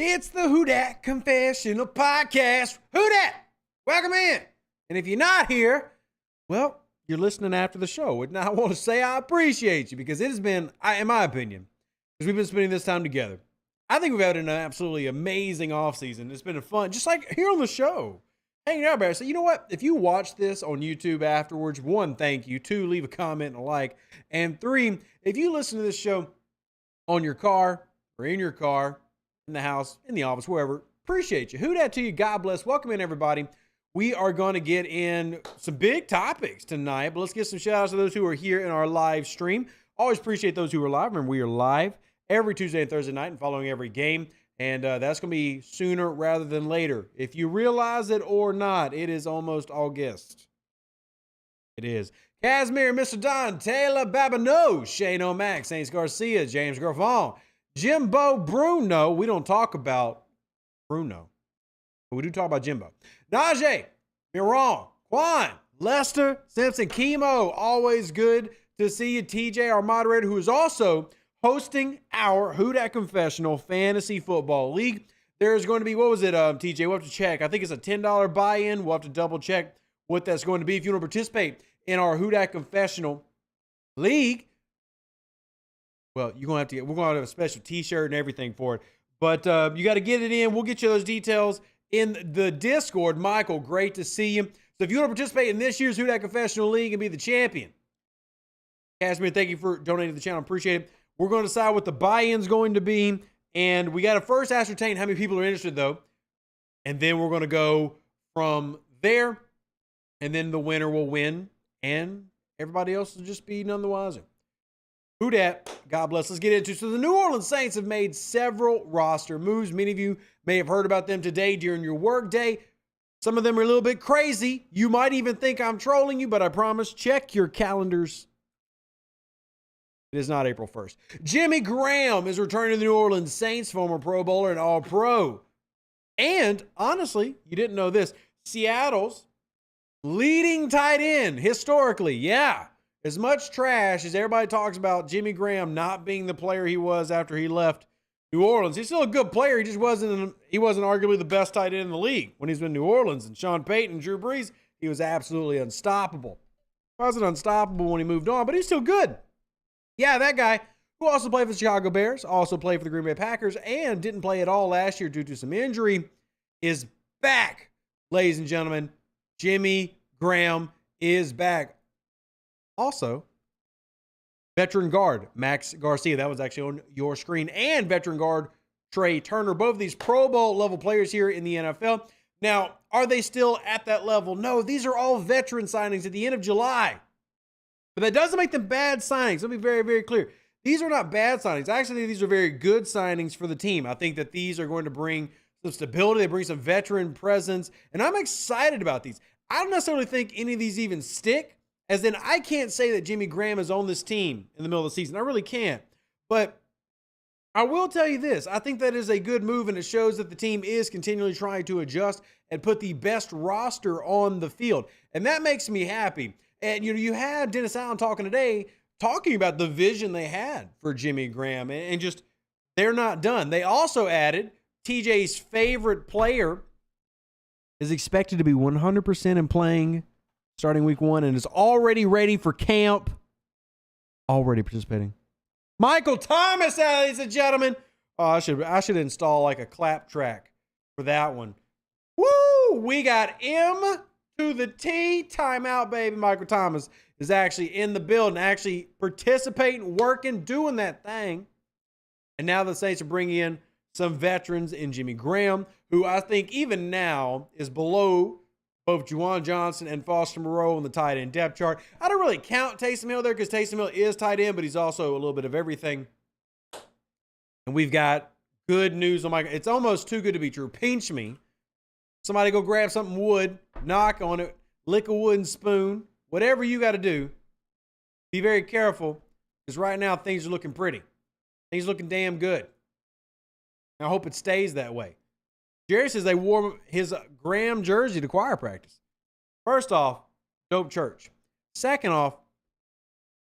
It's the Who Dat Confessional podcast. Who Dat? Welcome in. And if you're not here, well, you're listening after the show. And I want to say I appreciate you because it has been, in my opinion, because we've been spending this time together. I think we've had an absolutely amazing offseason. It's been fun, just like here on the show. Hanging out there. So you know what? If you watch this on YouTube afterwards, 1, thank you. 2, leave a comment and a like. And 3, if you listen to this show on your car or in your car, in the house, in the office, wherever, appreciate you. Who dat to you? God bless. Welcome in, everybody. We are going to get in some big topics tonight, but let's get some shout outs to those who are here in our live stream. Always appreciate those who are live. Remember, we are live every Tuesday and Thursday night and following every game. And that's going to be sooner rather than later. If you realize it or not, it is almost August. It is. Casimir, Mr. Don, Taylor Babino, Shane O'Mac, Saints Garcia, James Griffon, Jimbo Bruno. We don't talk about Bruno, but we do talk about Jimbo. Najee, Miron, Quan, Lester, Simpson, Chemo. Always good to see you. TJ, our moderator, who is also hosting our Who Dat Confessional Fantasy Football League. There's going to be, what was it, TJ? We'll have to check. I think it's a $10 buy-in. We'll have to double check what that's going to be. If you want to participate in our Who Dat Confessional League, well, we're going to have a special t-shirt and everything for it. But you got to get it in. We'll get you those details in the Discord. Michael, great to see you. So if you want to participate in this year's Who Dat Confessional League and be the champion, Casimir, thank you for donating to the channel. Appreciate it. We're going to decide what the buy-in's going to be. And we got to first ascertain how many people are interested, though. And then we're going to go from there. And then the winner will win. And everybody else will just be none the wiser. Who dat? God bless. Let's get into it. So the New Orleans Saints have made several roster moves. Many of you may have heard about them today during your work day. Some of them are a little bit crazy. You might even think I'm trolling you, but I promise, check your calendars. It is not April 1st. Jimmy Graham is returning to the New Orleans Saints, former Pro Bowler and All-Pro. And, honestly, you didn't know this, Seattle's leading tight end, historically, yeah. As much trash as everybody talks about Jimmy Graham not being the player he was after he left New Orleans, he's still a good player. He wasn't arguably the best tight end in the league when he's been in New Orleans. And Sean Payton and Drew Brees, he was absolutely unstoppable. He wasn't unstoppable when he moved on, but he's still good. Yeah, that guy, who also played for the Chicago Bears, also played for the Green Bay Packers, and didn't play at all last year due to some injury, is back, ladies and gentlemen. Jimmy Graham is back. Also, veteran guard Max Garcia, that was actually on your screen, and veteran guard Trai Turner, both of these Pro Bowl level players here in the NFL. Now, are they still at that level? No, these are all veteran signings at the end of July. But that doesn't make them bad signings. Let me be very, very clear. These are not bad signings. Actually, these are very good signings for the team. I think that these are going to bring some stability. They bring some veteran presence. And I'm excited about these. I don't necessarily think any of these even stick. As in, I can't say that Jimmy Graham is on this team in the middle of the season. I really can't. But I will tell you this. I think that is a good move, and it shows that the team is continually trying to adjust and put the best roster on the field. And that makes me happy. And, you had Dennis Allen talking today, talking about the vision they had for Jimmy Graham, and just they're not done. They also added TJ's favorite player is expected to be 100% in playing starting week 1 and is already ready for camp, already participating. Michael Thomas, ladies and gentlemen. Oh, I should install like a clap track for that one. Woo! We got M to the T. Timeout, baby. Michael Thomas is actually in the building, actually participating, working, doing that thing. And now the Saints are bringing in some veterans in Jimmy Graham, who I think even now is below both Juwan Johnson and Foster Moreau on the tight end depth chart. I don't really count Taysom Hill there because Taysom Hill is tight end, but he's also a little bit of everything. And we've got good news on It's almost too good to be true. Pinch me. Somebody go grab something wood, knock on it, lick a wooden spoon, whatever you got to do. Be very careful because right now things are looking pretty. Things are looking damn good. And I hope it stays that way. Jerry says they wore his Graham jersey to choir practice. First off, dope church. Second off,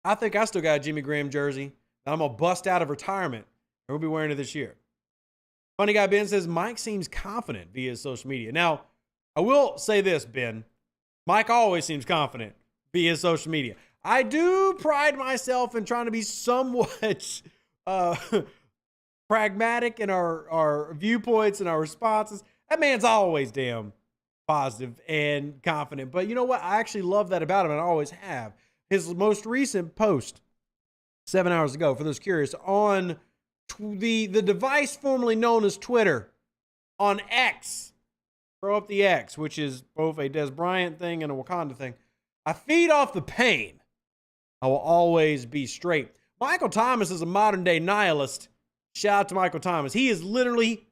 I think I still got a Jimmy Graham jersey that I'm going to bust out of retirement and we'll be wearing it this year. Funny Guy Ben says, Mike seems confident via social media. Now, I will say this, Ben. Mike always seems confident via social media. I do pride myself in trying to be somewhat pragmatic in our viewpoints and our responses. That man's always damn positive and confident. But you know what? I actually love that about him, and I always have. His most recent post, 7 hours ago, for those curious, on the device formerly known as Twitter, on X, throw up the X, which is both a Des Bryant thing and a Wakanda thing. I feed off the pain. I will always be straight. Michael Thomas is a modern day nihilist. Shout out to Michael Thomas. He is literally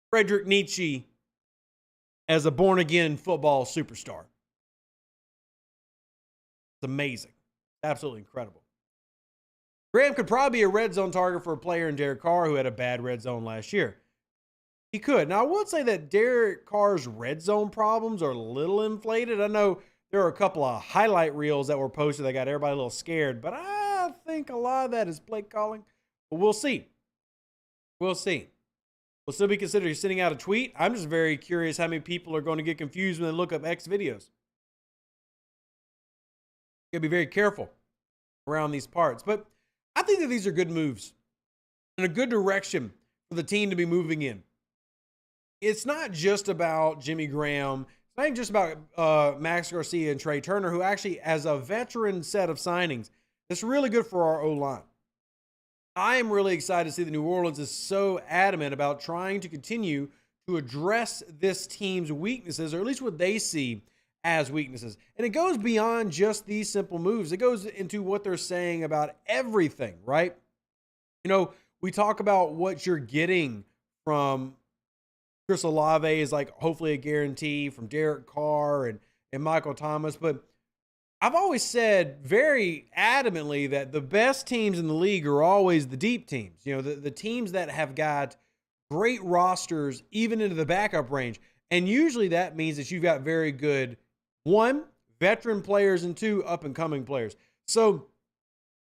Friedrich Nietzsche as a born again football superstar. It's amazing. Absolutely incredible. Graham could probably be a red zone target for a player in Derek Carr who had a bad red zone last year. He could. Now, I will say that Derek Carr's red zone problems are a little inflated. I know there are a couple of highlight reels that were posted that got everybody a little scared, but I think a lot of that is play calling. But we'll see. We'll see. Will still be considered sending out a tweet. I'm just very curious how many people are going to get confused when they look up X videos. You gotta be very careful around these parts. But I think that these are good moves and a good direction for the team to be moving in. It's not just about Jimmy Graham. It's not even just about Max Garcia and Trai Turner, who actually, as a veteran set of signings, it's really good for our O-line. I am really excited to see that New Orleans is so adamant about trying to continue to address this team's weaknesses, or at least what they see as weaknesses. And it goes beyond just these simple moves. It goes into what they're saying about everything, right? You know, we talk about what you're getting from Chris Olave is like hopefully a guarantee, from Derek Carr and Michael Thomas, but I've always said very adamantly that the best teams in the league are always the deep teams. You know, the teams that have got great rosters, even into the backup range. And usually that means that you've got very good, one, veteran players, and two, up-and-coming players. So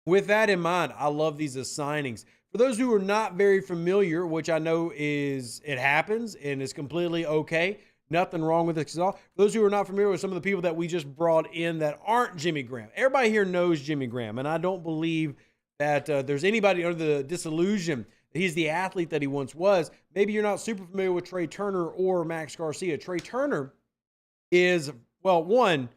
with that in mind, I love these as signings. For those who are not very familiar, which I know it happens and is completely okay, nothing wrong with it at all. For those who are not familiar with some of the people that we just brought in that aren't Jimmy Graham, everybody here knows Jimmy Graham, and I don't believe that there's anybody under the disillusion that he's the athlete that he once was. Maybe you're not super familiar with Trai Turner or Max Garcia. Trai Turner is, well, one,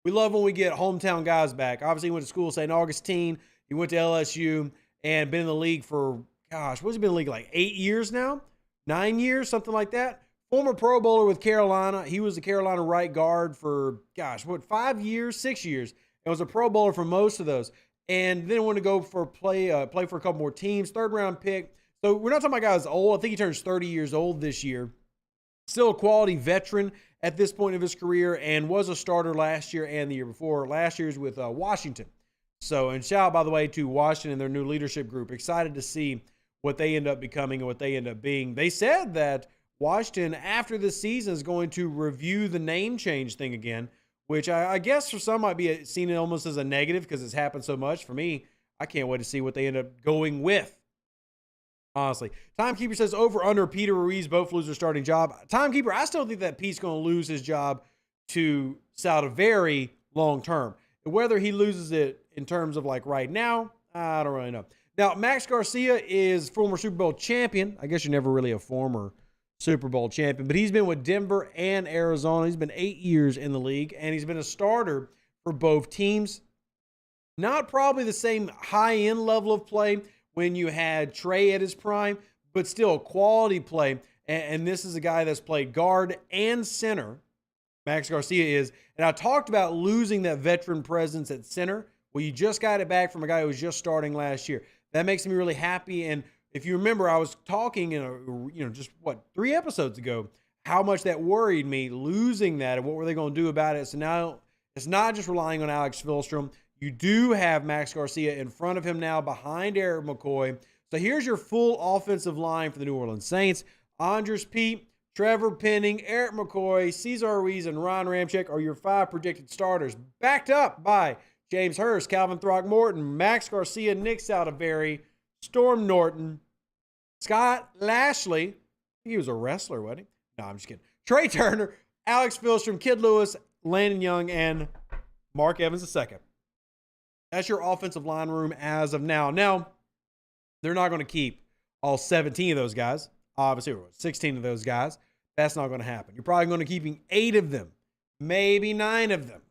we love when we get hometown guys back. Obviously, he went to school at St. Augustine. He went to LSU and been in the league for, gosh, what's he been in the league, like 8 years now? 9 years, something like that. Former Pro Bowler with Carolina. He was the Carolina right guard for, 5 years, 6 years. And was a Pro Bowler for most of those. And then went to go for play for a couple more teams. Third round pick. So we're not talking about guys old. I think he turns 30 years old this year. Still a quality veteran at this point of his career, and was a starter last year and the year before. Last year's with Washington. So, and shout out, by the way, to Washington and their new leadership group. Excited to see what they end up becoming and what they end up being. They said that Washington, after this season, is going to review the name change thing again, which I guess for some might be seen almost as a negative because it's happened so much. For me, I can't wait to see what they end up going with, honestly. Timekeeper says over under Peter Ruiz, both lose their starting job. Timekeeper, I still think that Pete's going to lose his job to Saldivari long term. Whether he loses it in terms of like right now, I don't really know. Now, Max Garcia is former Super Bowl champion. I guess you're never really a former Super Bowl champion, but he's been with Denver and Arizona. He's been 8 years in the league, and he's been a starter for both teams. Not probably the same high-end level of play when you had Trai at his prime, but still quality play. And this is a guy that's played guard and center. Max Garcia is. And I talked about losing that veteran presence at center. Well, you just got it back from a guy who was just starting last year. That makes me really happy. And if you remember, I was talking just 3 episodes ago, how much that worried me, losing that, and what were they going to do about it. So now it's not just relying on Alex Filstrom. You do have Max Garcia in front of him now, behind Eric McCoy. So here's your full offensive line for the New Orleans Saints. Andres Pete, Trevor Penning, Eric McCoy, Cesar Ruiz, and Ron Ramczyk are your 5 predicted starters, backed up by James Hurst, Calvin Throckmorton, Max Garcia, Nick Saldivari, Storm Norton, Scott Lashley, think he was a wrestler, wasn't he? No, I'm just kidding. Trai Turner, Alex Filstrom, Kid Lewis, Landon Young, and Mark Evans II. That's your offensive line room as of now. Now, they're not going to keep all 17 of those guys. Obviously, 16 of those guys. That's not going to happen. You're probably going to keep 8 of them, maybe 9 of them.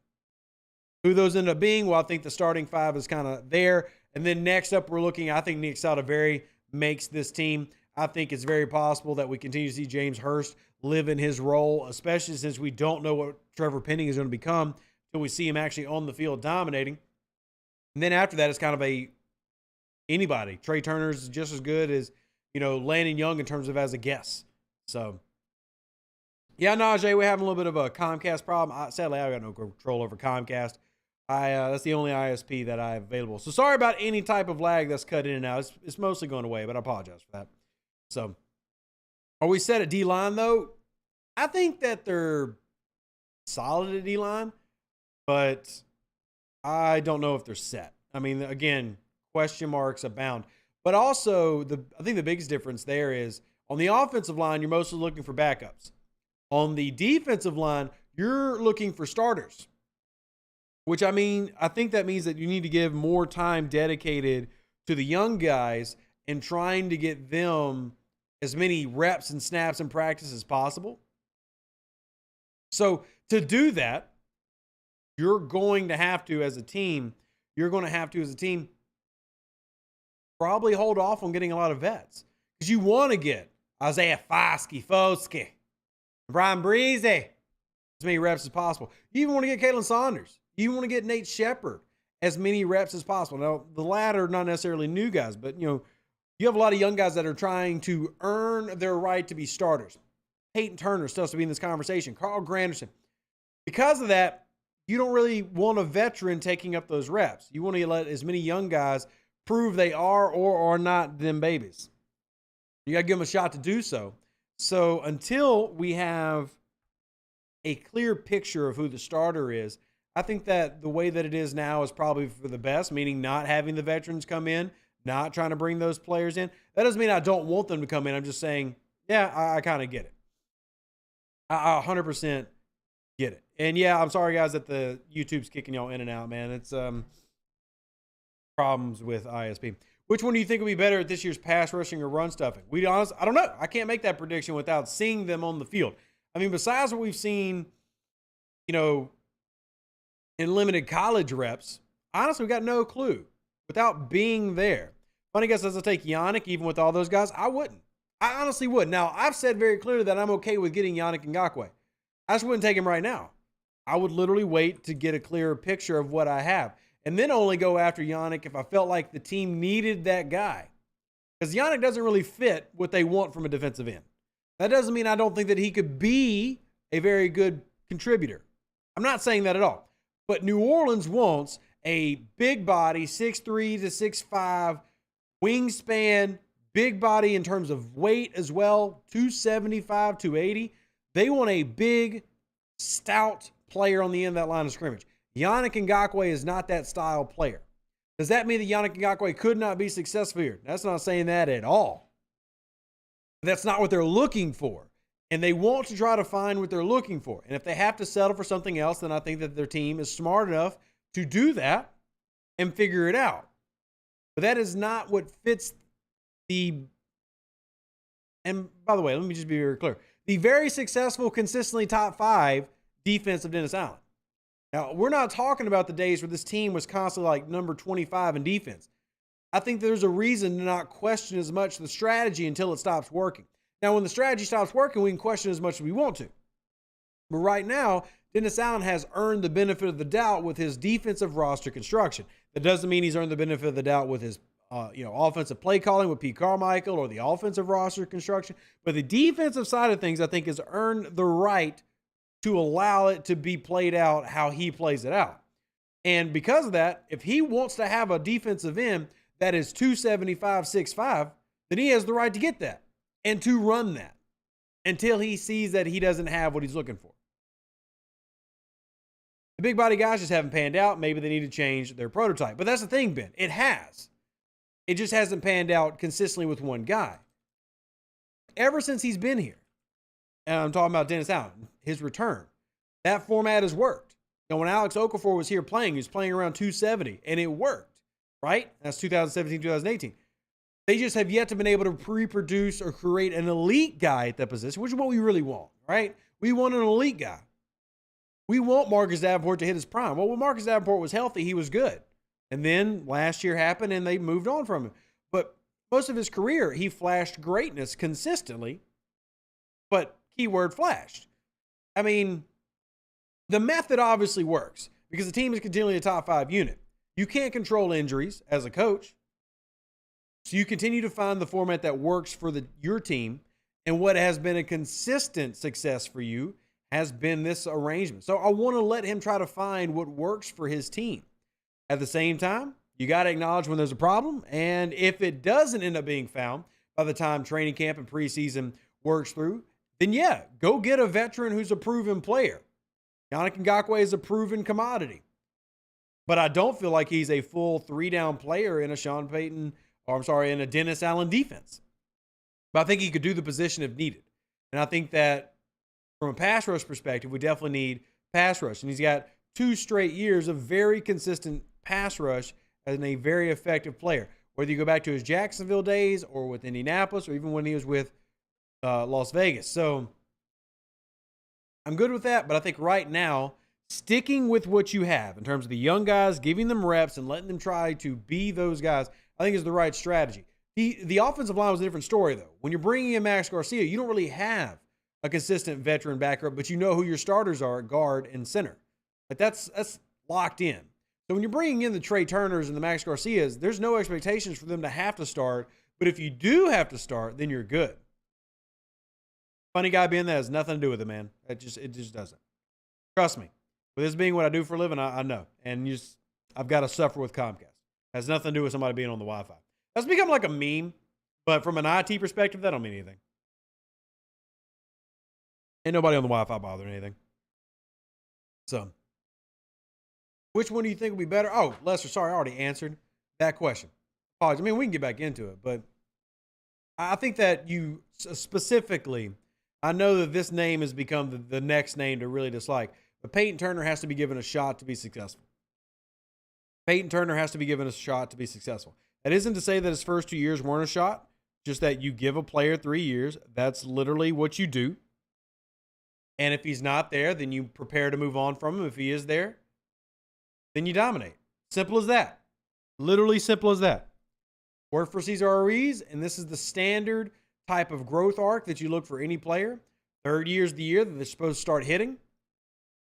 Who those end up being, well, I think the starting 5 is kind of there. And then next up, we're looking, I think Nick Saldivari makes this team. I think it's very possible that we continue to see James Hurst live in his role, especially since we don't know what Trevor Penning is going to become until we see him actually on the field dominating. And then after that, it's kind of anybody. Trai Turner's just as good as, Landon Young in terms of as a guess. So, yeah, Najee, we're having a little bit of a Comcast problem. Sadly, I've got no control over Comcast. That's the only ISP that I have available. So sorry about any type of lag that's cut in and out. It's mostly going away, but I apologize for that. So, are we set at D-line, though? I think that they're solid at D-line, but I don't know if they're set. I mean, again, question marks abound. But also, I think the biggest difference there is on the offensive line, you're mostly looking for backups. On the defensive line, you're looking for starters, which I think that means that you need to give more time dedicated to the young guys and trying to get them as many reps and snaps in practice as possible. So to do that, you're going to have to, as a team, probably hold off on getting a lot of vets because you want to get Isaiah Foskey, Brian Breeze, as many reps as possible. You even want to get Kalen Saunders. You want to get Nate Shepard as many reps as possible. Now, the latter, not necessarily new guys, but, you have a lot of young guys that are trying to earn their right to be starters. Peyton Turner still has to be in this conversation. Carl Granderson. Because of that, you don't really want a veteran taking up those reps. You want to let as many young guys prove they are or are not them babies. You got to give them a shot to do so. So until we have a clear picture of who the starter is, I think that the way that it is now is probably for the best, meaning not having the veterans come in, not trying to bring those players in. That doesn't mean I don't want them to come in. I'm just saying, yeah, I kind of get it. I 100% get it. And yeah, I'm sorry, guys, that the YouTube's kicking y'all in and out, man. It's problems with ISP. Which one do you think will be better at this year's pass rushing or run stuffing? I don't know. I can't make that prediction without seeing them on the field. I mean, besides what we've seen, in limited college reps, honestly, we got no clue without being there. Funny guess, as I take Yannick, even with all those guys, I wouldn't. I honestly would. Now, I've said very clearly that I'm okay with getting Yannick Ngakoue. I just wouldn't take him right now. I would literally wait to get a clearer picture of what I have and then only go after Yannick if I felt like the team needed that guy. Because Yannick doesn't really fit what they want from a defensive end. That doesn't mean I don't think that he could be a very good contributor. I'm not saying that at all. But New Orleans wants a big body, 6'3 to 6'5", wingspan, big body in terms of weight as well, 275, 280. They want a big, stout player on the end of that line of scrimmage. Yannick Ngakoue is not that style player. Does that mean that Yannick Ngakoue could not be successful here? That's not saying that at all. That's not what they're looking for. And they want to try to find what they're looking for. And if they have to settle for something else, then I think that their team is smart enough to do that and figure it out. But that is not what fits and by the way, let me just be very clear. The very successful, consistently top 5 defense of Dennis Allen. Now, we're not talking about the days where this team was constantly like number 25 in defense. I think there's a reason to not question as much the strategy until it stops working. Now, when the strategy stops working, we can question as much as we want to. But right now, Dennis Allen has earned the benefit of the doubt with his defensive roster construction. That doesn't mean he's earned the benefit of the doubt with his offensive play calling with Pete Carmichael or the offensive roster construction. But the defensive side of things, I think, has earned the right to allow it to be played out how he plays it out. And because of that, if he wants to have a defensive end that is 275, 6'5", then he has the right to get that and to run that until he sees that he doesn't have what he's looking for. The big body guys just haven't panned out. Maybe they need to change their prototype. But that's the thing, Ben. It has. It just hasn't panned out consistently with one guy. ever since he's been here, and I'm talking about Dennis Allen, his return, that format has worked. When Alex Okafor was here playing, he was playing around 270, and it worked, right? That's 2017, 2018. They just have yet to been able to reproduce or create an elite guy at that position, which is what we really want, right? We want an elite guy. We want Marcus Davenport to hit his prime. Well, when Marcus Davenport was healthy, he was good. And then last year happened, and they moved on from him. But most of his career, he flashed greatness consistently, but keyword flashed. I mean, the method obviously works because the team is continually a top 5 unit. You can't control injuries as a coach. So you continue to find the format that works for your team. And what has been a consistent success for you has been this arrangement. So I want to let him try to find what works for his team. At the same time, you got to acknowledge when there's a problem. And if it doesn't end up being found by the time training camp and preseason works through, then yeah, go get a veteran who's a proven player. Yannick Ngakoue is a proven commodity. But I don't feel like he's a full 3-down player in in a Dennis Allen defense. But I think he could do the position if needed. And I think that from a pass rush perspective, we definitely need pass rush. And he's got 2 straight years of very consistent pass rush as a very effective player. Whether you go back to his Jacksonville days or with Indianapolis or even when he was with Las Vegas. So I'm good with that, but I think right now, sticking with what you have in terms of the young guys, giving them reps and letting them try to be those guys, I think is the right strategy. The offensive line was a different story, though. When you're bringing in Max Garcia, you don't really have a consistent veteran backup, but you know who your starters are at guard and center. Like that's locked in. So when you're bringing in the Trey Turners and the Max Garcias, there's no expectations for them to have to start. But if you do have to start, then you're good. Funny guy being that has nothing to do with it, man. It just doesn't. Trust me. With this being what I do for a living, I know. And I've got to suffer with Comcast. It has nothing to do with somebody being on the Wi-Fi. That's become like a meme, but from an IT perspective, that don't mean anything. Ain't nobody on the Wi-Fi bothering anything. So, which one do you think would be better? Oh, Lester, sorry, I already answered that question. Apologies. I mean, we can get back into it, but I think that you specifically, I know that this name has become the next name to really dislike, but Peyton Turner has to be given a shot to be successful. Peyton Turner has to be given a shot to be successful. That isn't to say that his first 2 years weren't a shot, just that you give a player 3 years. That's literally what you do. And if he's not there, then you prepare to move on from him. If he is there, then you dominate. Simple as that. Literally simple as that. Work for Cesar Ruiz, and this is the standard type of growth arc that you look for any player. 3rd year is the year that they're supposed to start hitting.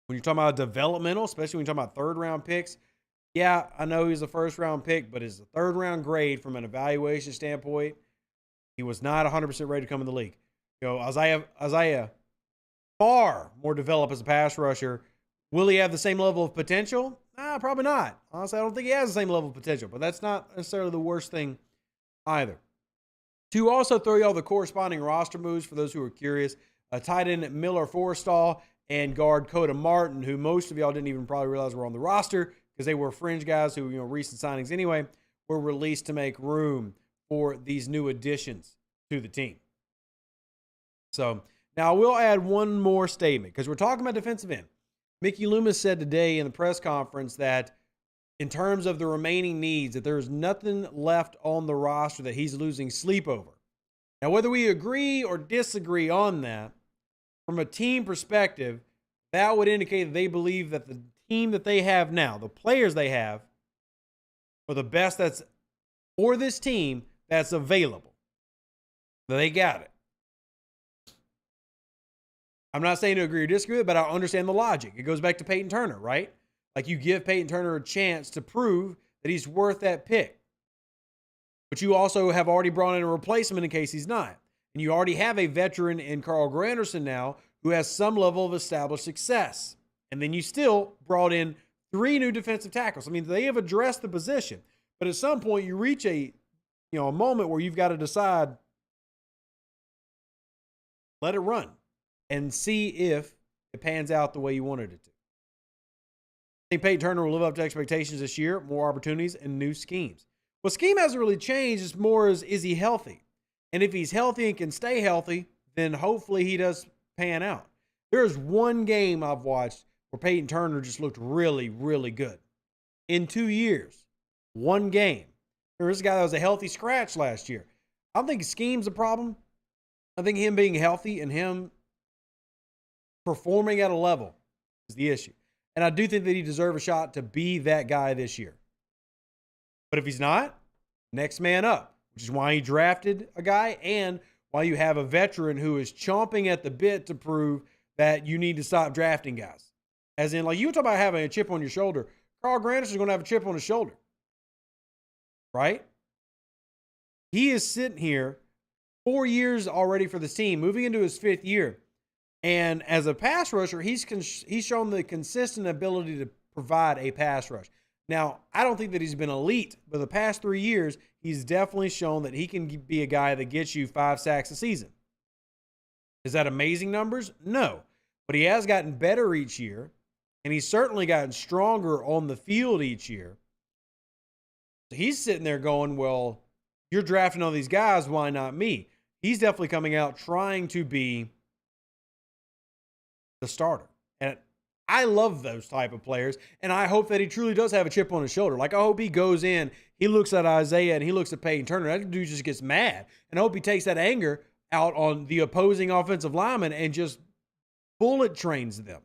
When you're talking about developmental, especially when you're talking about 3rd-round picks, yeah, I know he's a 1st-round pick, but his 3rd-round grade from an evaluation standpoint, he was not 100% ready to come in the league. You know, Isaiah, far more developed as a pass rusher. Will he have the same level of potential? Probably not. Honestly, I don't think he has the same level of potential, but that's not necessarily the worst thing either. To also throw y'all the corresponding roster moves for those who are curious, tight end Miller Forrestall and guard Coda Martin, who most of y'all didn't even probably realize were on the roster because they were fringe guys who, recent signings anyway, were released to make room for these new additions to the team. So now I will add one more statement because we're talking about defensive end. Mickey Loomis said today in the press conference that in terms of the remaining needs, that there's nothing left on the roster that he's losing sleep over. Now, whether we agree or disagree on that, from a team perspective, that would indicate that they believe that the team that they have now, the players they have, are the best that's for this team that's available. They got it. I'm not saying to agree or disagree with it, but I understand the logic. It goes back to Peyton Turner, right? Like you give Peyton Turner a chance to prove that he's worth that pick. But you also have already brought in a replacement in case he's not. And you already have a veteran in Carl Granderson now who has some level of established success. And then you still brought in 3 new defensive tackles. I mean, they have addressed the position. But at some point you reach a moment where you've got to decide, let it run and see if it pans out the way you wanted it to. I think Peyton Turner will live up to expectations this year, more opportunities and new schemes. Well, scheme hasn't really changed. It's more is he healthy? And if he's healthy and can stay healthy, then hopefully he does pan out. There's one game I've watched where Peyton Turner just looked really, really good. In 2 years, one game. There was a guy that was a healthy scratch last year. I don't think scheme's a problem. I think him being healthy and him performing at a level is the issue. And I do think that he deserves a shot to be that guy this year. But if he's not, next man up, which is why he drafted a guy and why you have a veteran who is chomping at the bit to prove that you need to stop drafting guys. As in, like you were talking about having a chip on your shoulder. Carl Granderson is going to have a chip on his shoulder. Right? He is sitting here 4 years already for this team, moving into his 5th year. And as a pass rusher, he's shown the consistent ability to provide a pass rush. Now, I don't think that he's been elite, but the past 3 years, he's definitely shown that he can be a guy that gets you 5 sacks a season. Is that amazing numbers? No. But he has gotten better each year, and he's certainly gotten stronger on the field each year. So he's sitting there going, well, you're drafting all these guys, why not me? He's definitely coming out trying to be the starter. And I love those type of players, and I hope that he truly does have a chip on his shoulder. Like, I hope he goes in, he looks at Isaiah, and he looks at Peyton Turner. That dude just gets mad. And I hope he takes that anger out on the opposing offensive lineman and just bullet trains them.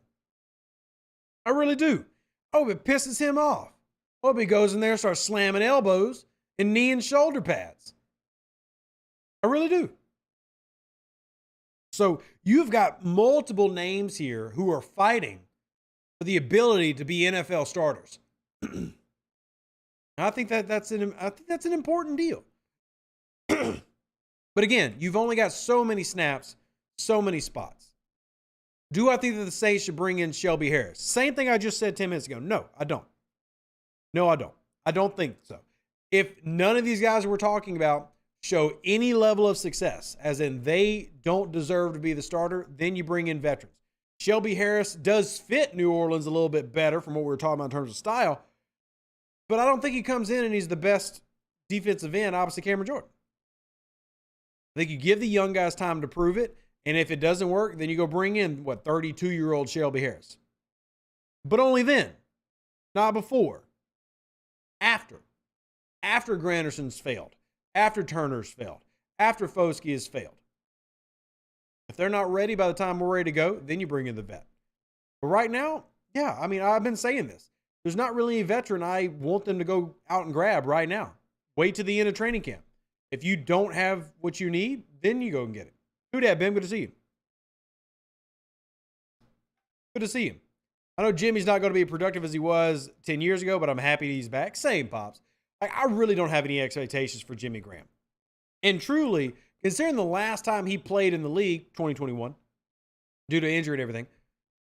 I really do. I hope it pisses him off. I hope he goes in there and starts slamming elbows and knee and shoulder pads. I really do. So you've got multiple names here who are fighting for the ability to be NFL starters. I think that's an important deal. But again, you've only got so many snaps, so many spots. Do I think that the Saints should bring in Shelby Harris? Same thing I just said 10 minutes ago. No, I don't. No, I don't. I don't think so. If none of these guys we're talking about show any level of success, as in they don't deserve to be the starter, then you bring in veterans. Shelby Harris does fit New Orleans a little bit better from what we were talking about in terms of style, but I don't think he comes in and he's the best defensive end opposite Cameron Jordan. I think you give the young guys time to prove it, and if it doesn't work, then you go bring in, 32-year-old Shelby Harris. But only then, not before. After Granderson's failed, after Turner's failed, after Foskey has failed. If they're not ready by the time we're ready to go, then you bring in the vet. But right now, yeah, I mean, I've been saying this. There's not really a veteran I want them to go out and grab right now. Wait till the end of training camp. If you don't have what you need, then you go and get it. Who dat, Ben? Good to see you. Good to see you. I know Jimmy's not going to be productive as he was 10 years ago, but I'm happy he's back. Same, Pops. I really don't have any expectations for Jimmy Graham. And truly, considering the last time he played in the league, 2021, due to injury and everything,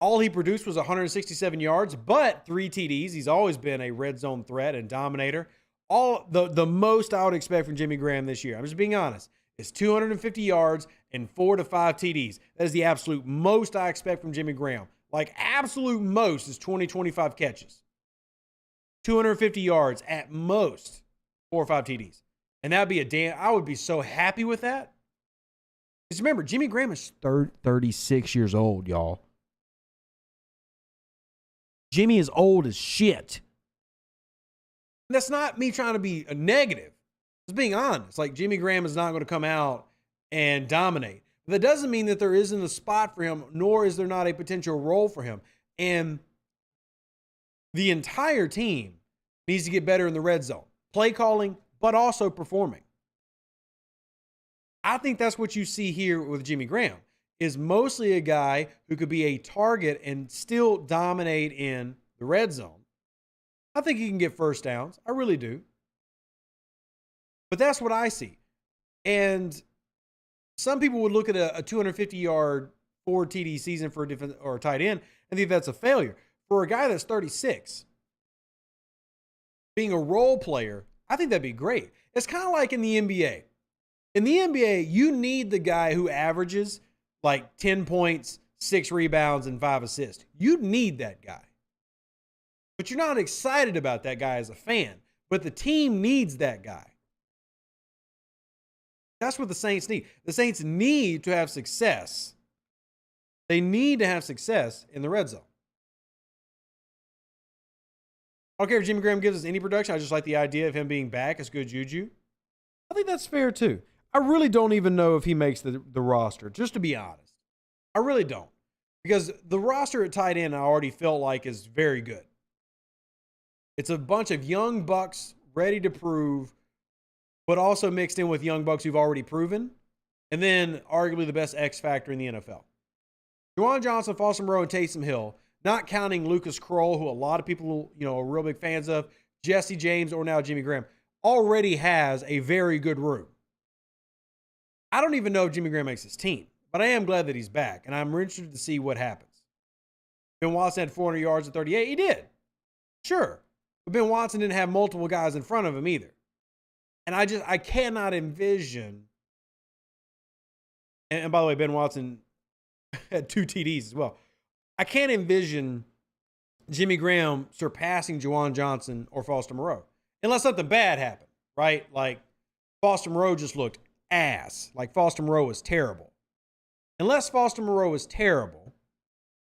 all he produced was 167 yards, but 3 TDs. He's always been a red zone threat and dominator. All the most I would expect from Jimmy Graham this year, I'm just being honest, is 250 yards and 4 to 5 TDs. That is the absolute most I expect from Jimmy Graham. Like, absolute most is 20, 25 catches. 250 yards at most, 4 or 5 TDs. And that'd be I would be so happy with that. Because remember, Jimmy Graham is 36 years old, y'all. Jimmy is old as shit. And that's not me trying to be a negative. Just being honest. Like, Jimmy Graham is not going to come out and dominate. But that doesn't mean that there isn't a spot for him, nor is there not a potential role for him. And the entire team needs to get better in the red zone. Play calling, but also performing. I think that's what you see here with Jimmy Graham, is mostly a guy who could be a target and still dominate in the red zone. I think he can get first downs. I really do. But that's what I see. And some people would look at a 250-yard 4 TD season for a defense or a tight end and think that's a failure. For a guy that's 36, being a role player, I think that'd be great. It's kind of like in the NBA. In the NBA, you need the guy who averages like 10 points, 6 rebounds, and 5 assists. You need that guy. But you're not excited about that guy as a fan. But the team needs that guy. That's what the Saints need. The Saints need to have success. They need to have success in the red zone. I don't care if Jimmy Graham gives us any production. I just like the idea of him being back as good juju. I think that's fair too. I really don't even know if he makes the roster, just to be honest. I really don't. Because the roster at tight end I already felt like is very good. It's a bunch of young bucks ready to prove, but also mixed in with young bucks who've already proven, and then arguably the best X factor in the NFL. Juwan Johnson, Foster Moreau, and Taysom Hill, not counting Lucas Kroll, who a lot of people, are real big fans of, Jesse James, or now Jimmy Graham, already has a very good room. I don't even know if Jimmy Graham makes his team, but I am glad that he's back, and I'm interested to see what happens. Ben Watson had 400 yards at 38. He did. Sure. But Ben Watson didn't have multiple guys in front of him either. And I cannot envision. And by the way, Ben Watson had 2 TDs as well. I can't envision Jimmy Graham surpassing Juwan Johnson or Foster Moreau unless something bad happened, right? Like Foster Moreau just looked ass. Like Foster Moreau was terrible. Unless Foster Moreau is terrible,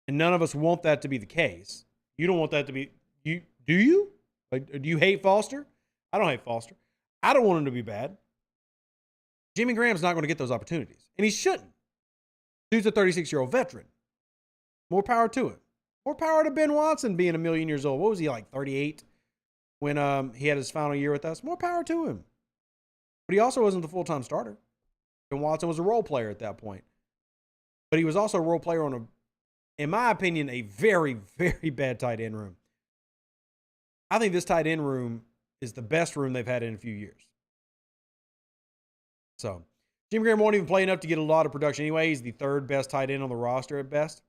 and none of us want that to be the case. You don't want that to be. Do you? Like, do you hate Foster? I don't hate Foster. I don't want him to be bad. Jimmy Graham's not going to get those opportunities, and he shouldn't. Dude's a 36-year-old veteran. More power to him. More power to Ben Watson being a million years old. What was he, like 38 when he had his final year with us? More power to him. But he also wasn't the full-time starter. Ben Watson was a role player at that point. But he was also a role player on in my opinion, a very, very bad tight end room. I think this tight end room is the best room they've had in a few years. So, Jimmy Graham won't even play enough to get a lot of production anyway. He's the 3rd best tight end on the roster at best.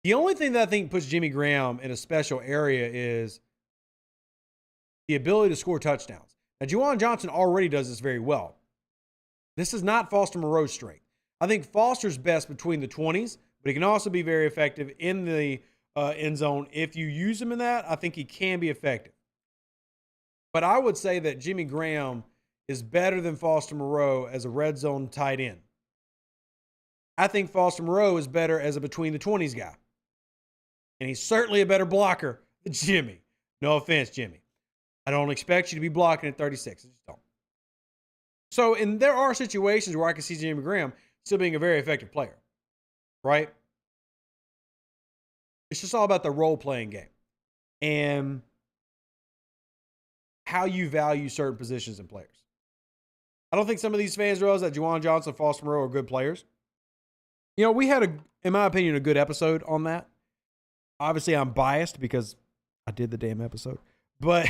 The only thing that I think puts Jimmy Graham in a special area is the ability to score touchdowns. Now, Juwan Johnson already does this very well. This is not Foster Moreau's strength. I think Foster's best between the 20s, but he can also be very effective in the end zone. If you use him in that, I think he can be effective. But I would say that Jimmy Graham is better than Foster Moreau as a red zone tight end. I think Foster Moreau is better as a between the 20s guy. And he's certainly a better blocker than Jimmy. No offense, Jimmy. I don't expect you to be blocking at 36. I just don't. So, and there are situations where I can see Jimmy Graham still being a very effective player. Right? It's just all about the role-playing game. And how you value certain positions and players. I don't think some of these fans realize that Juwan Johnson and Foster Moreau are good players. We had, in my opinion, a good episode on that. Obviously, I'm biased because I did the damn episode. But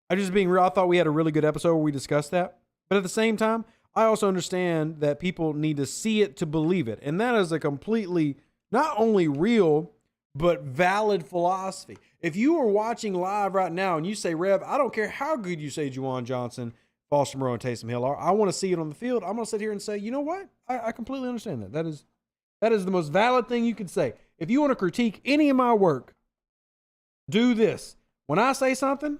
I'm just being real. I thought we had a really good episode where we discussed that. But at the same time, I also understand that people need to see it to believe it. And that is a completely, not only real, but valid philosophy. If you are watching live right now and you say, Rev, I don't care how good you say Juwan Johnson, Foster Moreau, and Taysom Hill are, I want to see it on the field. I'm going to sit here and say, you know what? I completely understand that. That is the most valid thing you could say. If you want to critique any of my work, do this. When I say something,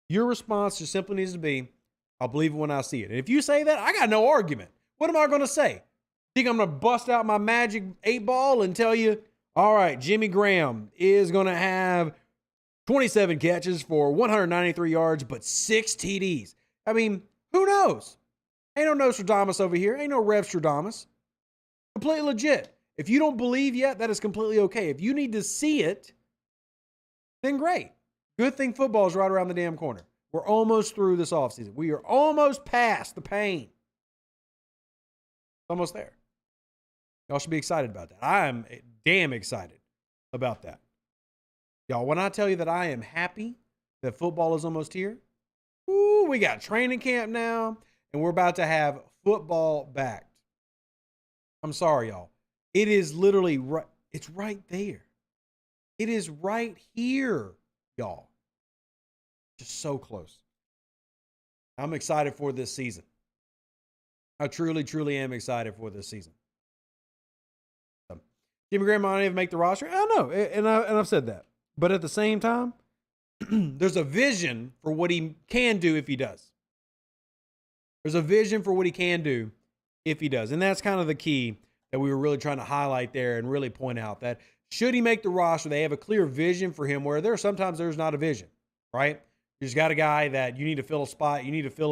your response just simply needs to be, I'll believe it when I see it. And if you say that, I got no argument. What am I going to say? Think I'm going to bust out my magic 8-ball and tell you, all right, Jimmy Graham is going to have 27 catches for 193 yards, but 6 TDs. I mean, who knows? Ain't no Nostradamus over here. Ain't no Rev Stradamus. Completely legit. If you don't believe yet, that is completely okay. If you need to see it, then great. Good thing football is right around the damn corner. We're almost through this offseason. We are almost past the pain. Almost there. Y'all should be excited about that. I am damn excited about that. Y'all, when I tell you that I am happy that football is almost here, ooh, we got training camp now, and we're about to have football back. I'm sorry, y'all. It is literally right. It's right there. It is right here, y'all. Just so close. I'm excited for this season. I truly, truly am excited for this season. Jimmy Graham might not even make the roster. I don't know, and I've said that. But at the same time, there's a vision for what he can do if he does. There's a vision for what he can do if he does. And that's kind of the key that we were really trying to highlight there and really point out that should he make the roster, they have a clear vision for him where sometimes there's not a vision, right? You just got a guy that you need to fill a spot. You need to fill